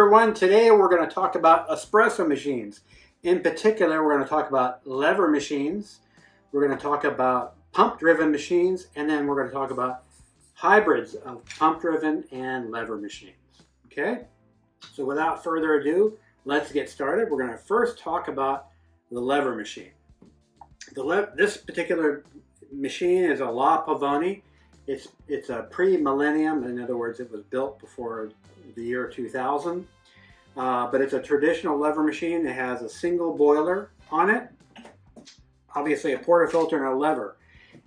everyone. Today we're going to talk about espresso machines. In particular, we're going to talk about lever machines. We're going to talk about pump-driven machines, and then we're going to talk about hybrids of pump-driven and lever machines. Okay? So without further ado, let's get started. We're going to first talk about the lever machine. This particular machine is a La Pavoni. It's a pre-millennium. In other words, it was built before the year 2000. But it's a traditional lever machine. It has a single boiler on it, obviously a portafilter and a lever.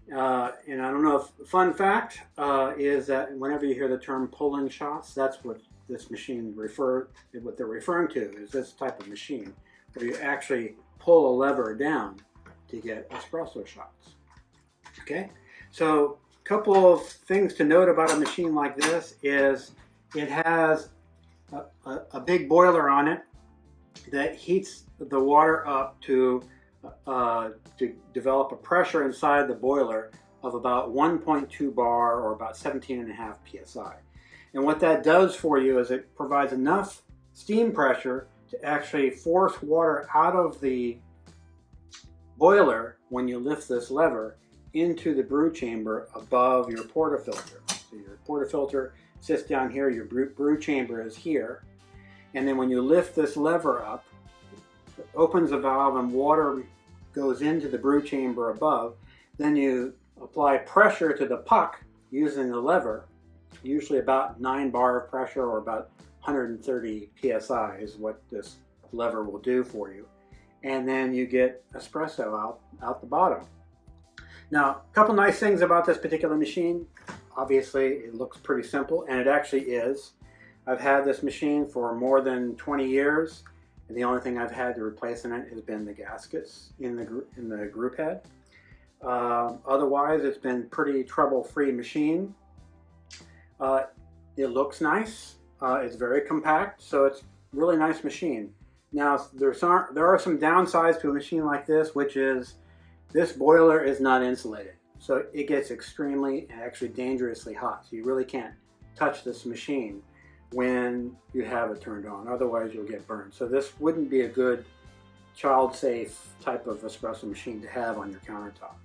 And I don't know if, fun fact is that whenever you hear the term pulling shots, that's what this machine what they're referring to is this type of machine where you actually pull a lever down to get espresso shots. Okay, so a couple of things to note about a machine like this is it has a big boiler on it that heats the water up to develop a pressure inside the boiler of about 1.2 bar or about 17.5 psi. And what that does for you is it provides enough steam pressure to actually force water out of the boiler when you lift this lever into the brew chamber above your portafilter. So your portafilter sits down here, your brew chamber is here, and then when you lift this lever up, it opens the valve and water goes into the brew chamber above. Then you apply pressure to the puck using the lever, usually about 9 bar of pressure or about 130 psi is what this lever will do for you. And then you get espresso out the bottom. Now, a couple nice things about this particular machine. Obviously, it looks pretty simple, and it actually is. I've had this machine for more than 20 years, and the only thing I've had to replace in it has been the gaskets in the group head. Otherwise, it's been pretty trouble-free machine. It looks nice. It's very compact, so it's a really nice machine. Now, there are some downsides to a machine like this, which is this boiler is not insulated. So it gets extremely and actually dangerously hot. So you really can't touch this machine when you have it turned on. Otherwise you'll get burned. So this wouldn't be a good child-safe type of espresso machine to have on your countertop.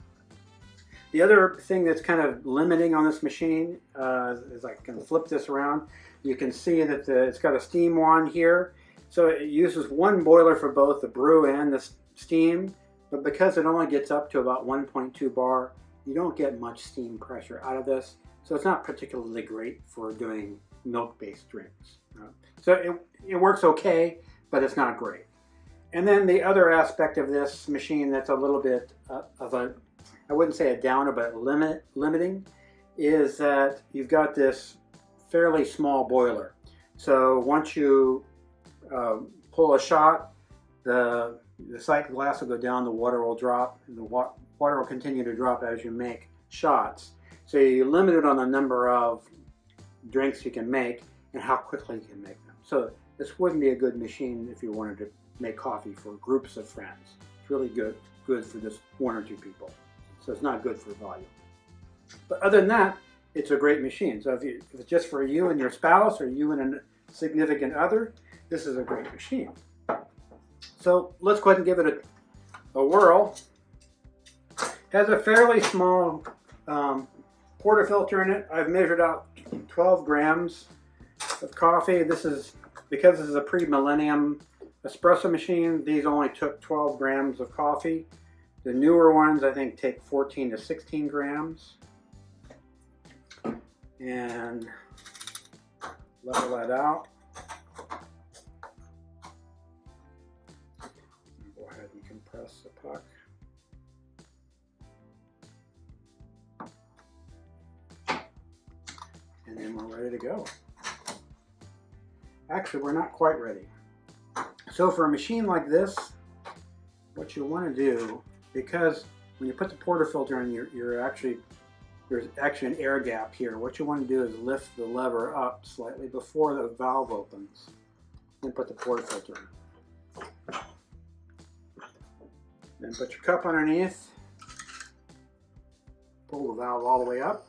The other thing that's kind of limiting on this machine is I can flip this around. You can see that it's got a steam wand here. So it uses one boiler for both the brew and the steam. But because it only gets up to about 1.2 bar, you don't get much steam pressure out of this. So it's not particularly great for doing milk-based drinks. So it works okay, but it's not great. And then the other aspect of this machine that's a little bit of a, I wouldn't say a downer, but limiting, is that you've got this fairly small boiler. So once you pull a shot, the sight glass will go down, the water will drop, and the water will continue to drop as you make shots. So you're limited on the number of drinks you can make and how quickly you can make them. So this wouldn't be a good machine if you wanted to make coffee for groups of friends. It's really good for just 1 or 2 people. So it's not good for volume. But other than that, it's a great machine. So if it's just for you and your spouse or you and a significant other, this is a great machine. So let's go ahead and give it a whirl. Has a fairly small portafilter in it. I've measured out 12 grams of coffee. Because this is a pre-millennium espresso machine, these only took 12 grams of coffee. The newer ones, I think, take 14 to 16 grams. And level that out. Go ahead and compress the puck. And then we're ready to go. Actually, we're not quite ready. So for a machine like this, what you want to do, because when you put the portafilter in, there's actually an air gap here. What you want to do is lift the lever up slightly before the valve opens and put the portafilter in. Then put your cup underneath, pull the valve all the way up.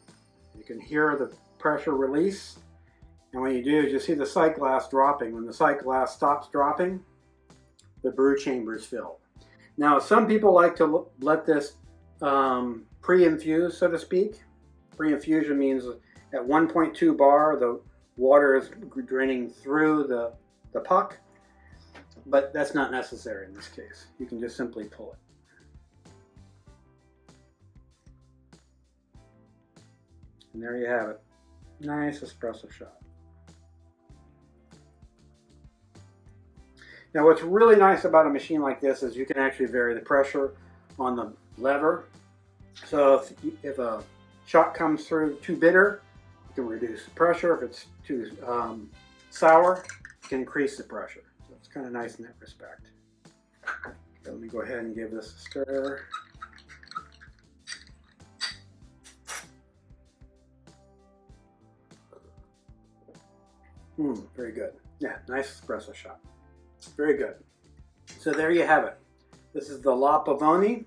You can hear the pressure release, And what you do is you see the sight glass dropping. When the sight glass stops dropping, the brew chamber is filled. Now, some people like to let this pre-infuse, so to speak. Pre-infusion means at 1.2 bar, the water is draining through the puck, but that's not necessary in this case. You can just simply pull it. And there you have it. Nice espresso shot. Now what's really nice about a machine like this is you can actually vary the pressure on the lever. So if a shot comes through too bitter, you can reduce the pressure. If it's too sour, you can increase the pressure. So it's kind of nice in that respect. Okay, let me go ahead and give this a stir. Very good. Yeah, nice espresso shot. Very good. So there you have it. This is the La Pavoni,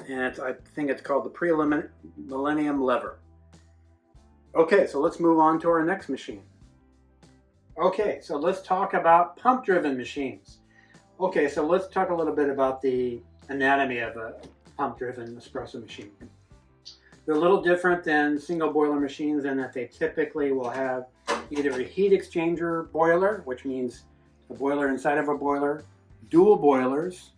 and I think it's called the Pre-Millennium Lever. Okay, so let's move on to our next machine. Okay, so let's talk about pump-driven machines. Okay, so let's talk a little bit about the anatomy of a pump-driven espresso machine. They're a little different than single boiler machines in that they typically will have either a heat exchanger boiler, which means a boiler inside of a boiler, dual boilers,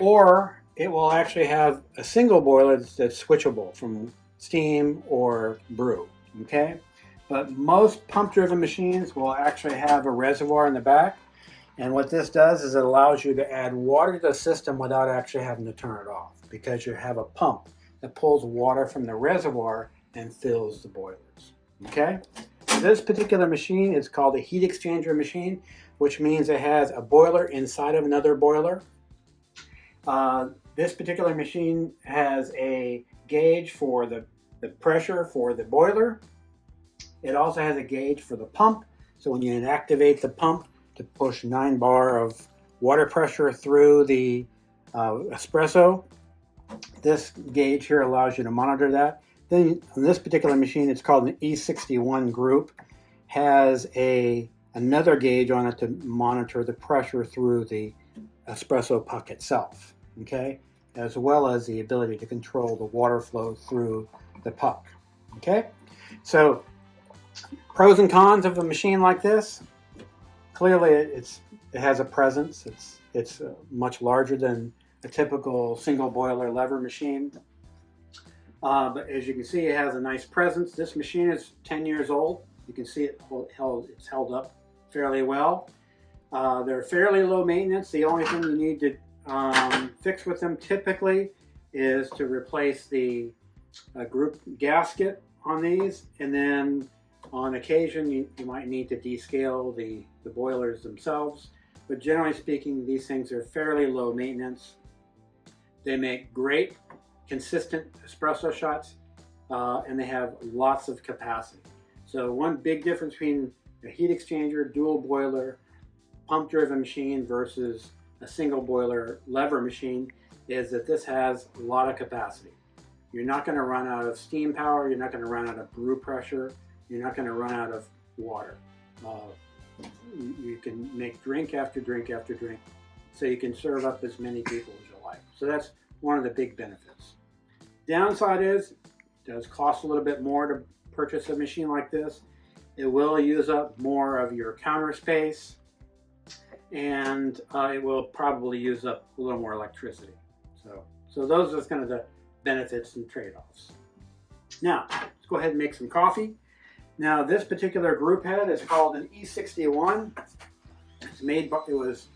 or it will actually have a single boiler that's switchable from steam or brew, okay? But most pump-driven machines will actually have a reservoir in the back, and what this does is it allows you to add water to the system without actually having to turn it off, because you have a pump that pulls water from the reservoir and fills the boilers, okay? This particular machine is called a heat exchanger machine, which means it has a boiler inside of another boiler. This particular machine has a gauge for the pressure for the boiler. It also has a gauge for the pump. So when you activate the pump to push 9 bar of water pressure through the espresso, this gauge here allows you to monitor that. Then on this particular machine, it's called an E61 group, has another gauge on it to monitor the pressure through the espresso puck itself, okay, as well as the ability to control the water flow through the puck, okay. So pros and cons of a machine like this: clearly it has a presence. It's much larger than a typical single boiler lever machine. But as you can see, it has a nice presence. This machine is 10 years old. You can see it's held up fairly well. They're fairly low maintenance. The only thing you need to fix with them typically is to replace the group gasket on these, and then on occasion you might need to descale the boilers themselves. But generally speaking, these things are fairly low maintenance. They make great consistent espresso shots, and they have lots of capacity. So one big difference between a heat exchanger, dual boiler, pump driven machine versus a single boiler lever machine is that this has a lot of capacity. You're not going to run out of steam power, you're not going to run out of brew pressure, you're not going to run out of water. You can make drink after drink after drink, so you can serve up as many people as you like. So that's one of the big benefits. Downside is it does cost a little bit more to purchase a machine like this. It will use up more of your counter space, and it will probably use up a little more electricity. So those are kind of the benefits and trade-offs. Now, let's go ahead and make some coffee. Now, this particular group head is called an E61. It was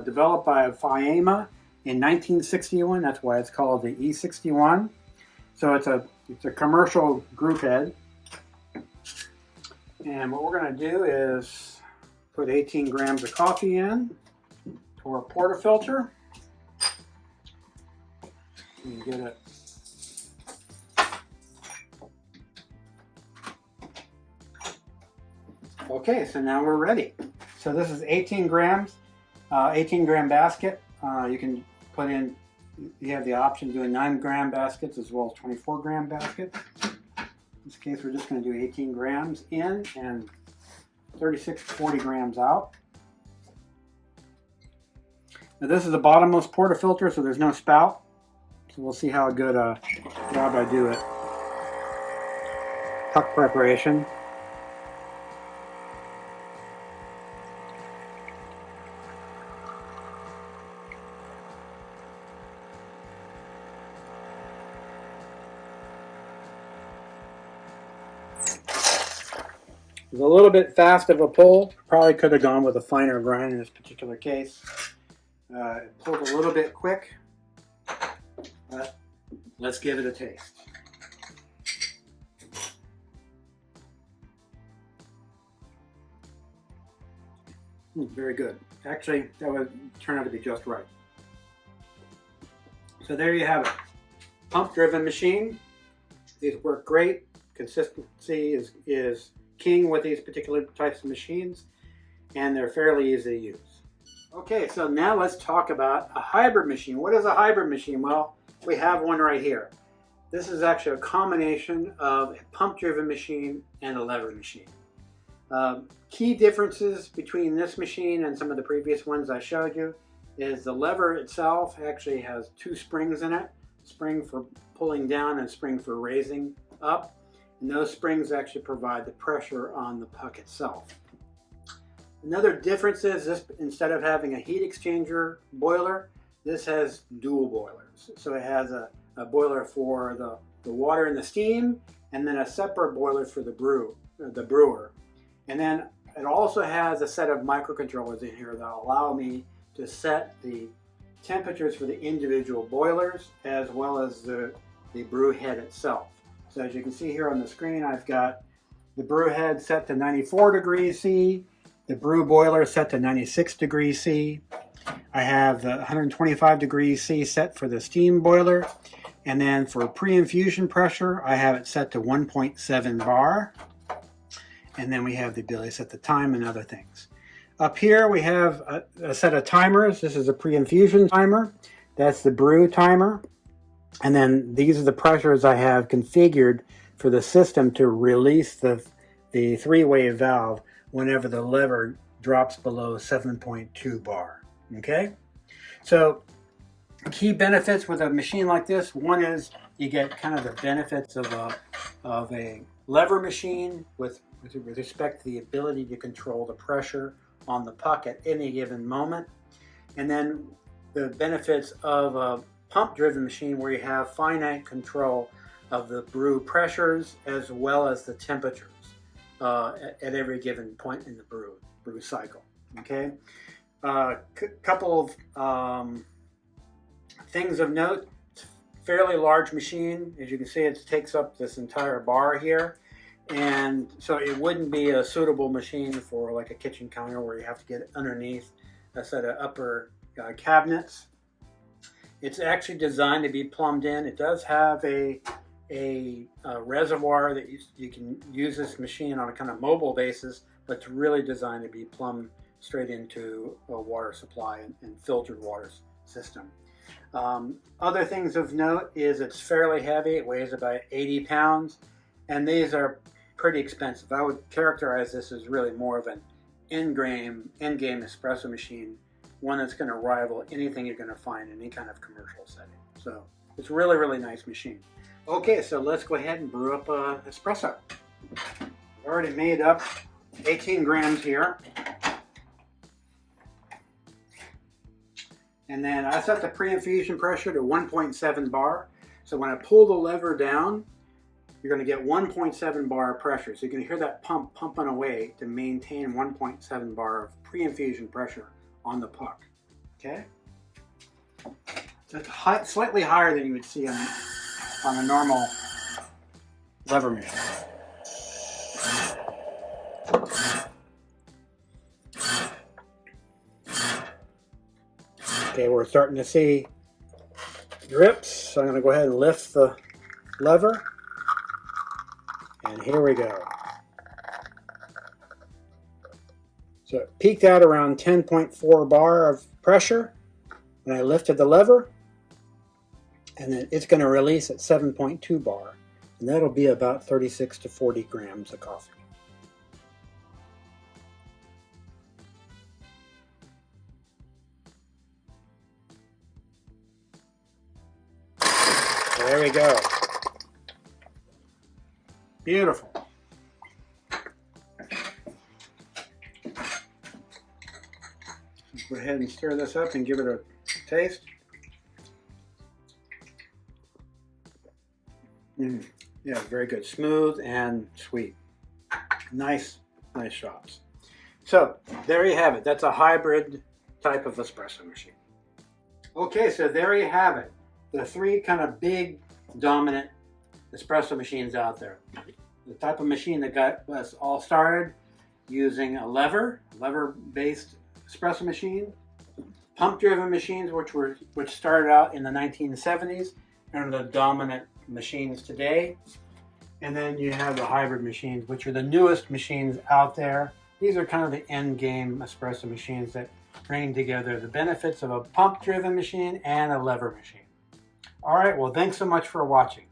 developed by Fiamma in 1961. That's why it's called the E61. So it's a commercial group head. And what we're going to do is put 18 grams of coffee in to our portafilter. And get it. Okay, so now we're ready. So this is 18 grams, 18 gram basket. You can put in, you have the option of doing 9 gram baskets as well as 24 gram baskets. In this case, we're just going to do 18 grams in and 36 to 40 grams out. Now this is a bottomless portafilter, so there's no spout. So we'll see how good a job I do at puck preparation. It was a little bit fast of a pull. Probably could have gone with a finer grind in this particular case. It pulled a little bit quick, but let's give it a taste. Very good. Actually, that would turn out to be just right. So there you have it. Pump-driven machine. These work great. Consistency is king with these particular types of machines, and they're fairly easy to use. Okay, so now let's talk about a hybrid machine. What is a hybrid machine? Well, we have one right here. This is actually a combination of a pump-driven machine and a lever machine. Key differences between this machine and some of the previous ones I showed you is the lever itself actually has two springs in it, spring for pulling down and spring for raising up. And those springs actually provide the pressure on the puck itself. Another difference is this, instead of having a heat exchanger boiler, this has dual boilers. So it has a boiler for the water and the steam, and then a separate boiler for the brewer. And then it also has a set of microcontrollers in here that allow me to set the temperatures for the individual boilers as well as the brew head itself. So as you can see here on the screen, I've got the brew head set to 94 degrees C, the brew boiler set to 96 degrees C. I have the 125 degrees C set for the steam boiler. And then for pre-infusion pressure, I have it set to 1.7 bar. And then we have the ability to set the time and other things. Up here we have a set of timers. This is a pre-infusion timer. That's the brew timer. And then these are the pressures I have configured for the system to release the three-way valve whenever the lever drops below 7.2 bar. Okay? So key benefits with a machine like this, one is you get kind of the benefits of a lever machine with respect to the ability to control the pressure on the puck at any given moment. And then the benefits of a pump-driven machine where you have finite control of the brew pressures as well as the temperatures at every given point in the brew cycle. Okay, couple of things of note. It's a fairly large machine. As you can see, it takes up this entire bar here, and so it wouldn't be a suitable machine for like a kitchen counter where you have to get underneath a set of upper cabinets. It's actually designed to be plumbed in. It does have a reservoir that you can use this machine on a kind of mobile basis, but it's really designed to be plumbed straight into a water supply and filtered water system. Other things of note is it's fairly heavy. It weighs about 80 pounds, and these are pretty expensive. I would characterize this as really more of an end-game espresso machine, one that's going to rival anything you're going to find in any kind of commercial setting. So it's a really, really nice machine. Okay, so let's go ahead and brew up espresso. I've already made up 18 grams here. And then I set the pre-infusion pressure to 1.7 bar. So when I pull the lever down, you're going to get 1.7 bar of pressure. So you can hear that pump pumping away to maintain 1.7 bar of pre-infusion pressure on the puck. Okay? So it's slightly higher than you would see on a normal lever machine. Okay, we're starting to see drips, so I'm going to go ahead and lift the lever, and here we go. So it peaked out around 10.4 bar of pressure when I lifted the lever, and then it's going to release at 7.2 bar, and that'll be about 36 to 40 grams of coffee. There we go. Beautiful. Go ahead and stir this up and give it a taste. Yeah, very good. Smooth and sweet. Nice shots. So there you have it. That's a hybrid type of espresso machine. Okay, so there you have it. The three kind of big dominant espresso machines out there. The type of machine that got us all started using a lever-based espresso machine. Pump-driven machines, which started out in the 1970s and are the dominant machines today. And then you have the hybrid machines, which are the newest machines out there. These are kind of the end game espresso machines that bring together the benefits of a pump-driven machine and a lever machine. All right, well, thanks so much for watching.